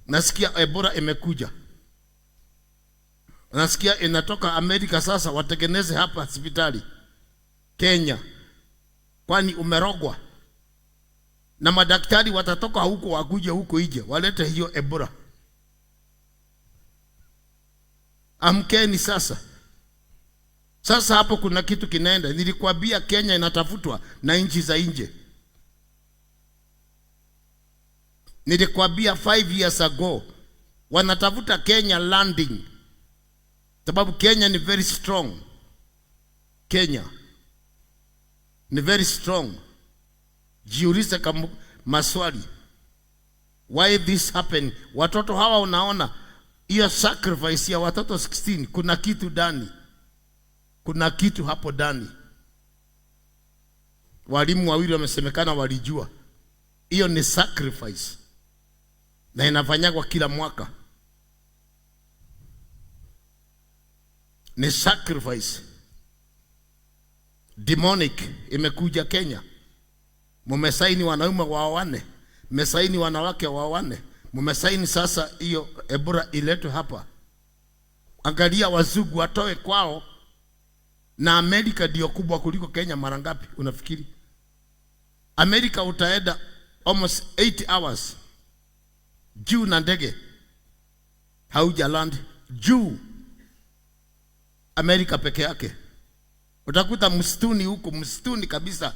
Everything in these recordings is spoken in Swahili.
Nasikia Ebola imekuja. Nasikia inatoka Amerika sasa watengeneze hapa hospitali Kenya. Kwani umerogwa? Na madaktari watatoka huko wakuje huko ije walete hiyo Ebola. Amkeni sasa. Sasa hapo kuna kitu kinaenda. Nilikwambia Kenya inatafutwa na nchi za nje. Nilikwambia 5 years ago wanatafuta Kenya landing. Sababu Kenya ni very strong. Kenya ni very strong. Jiulize kama maswali. Why this happen? Watoto hawa unaona hiyo sacrifice ya watoto 16, kuna kitu ndani. Kuna kitu hapo ndani. Walimu wawili wamesemekana walijua. Hiyo ni sacrifice. Na inafanywa kila mwaka. Ni sacrifice. Demonic imekuja Kenya. Mumesaini wanaume waoane, mmesaini wanawake waoane, mumesaini sasa hiyo Ebola iletwe hapa. Angalia wazungu watoe kwao, na Amerika ndio kubwa kuliko Kenya mara ngapi unafikiri? Amerika utaenda almost 8 hours juu na ndege hauja land juu. Amerika peke yake. Utakuta msituni huko, msituni kabisa,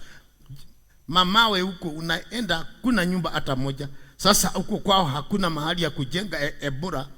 mamawe huko unaenda kuna nyumba hata moja. Sasa huko kwao hakuna mahali ya kujenga Ebola.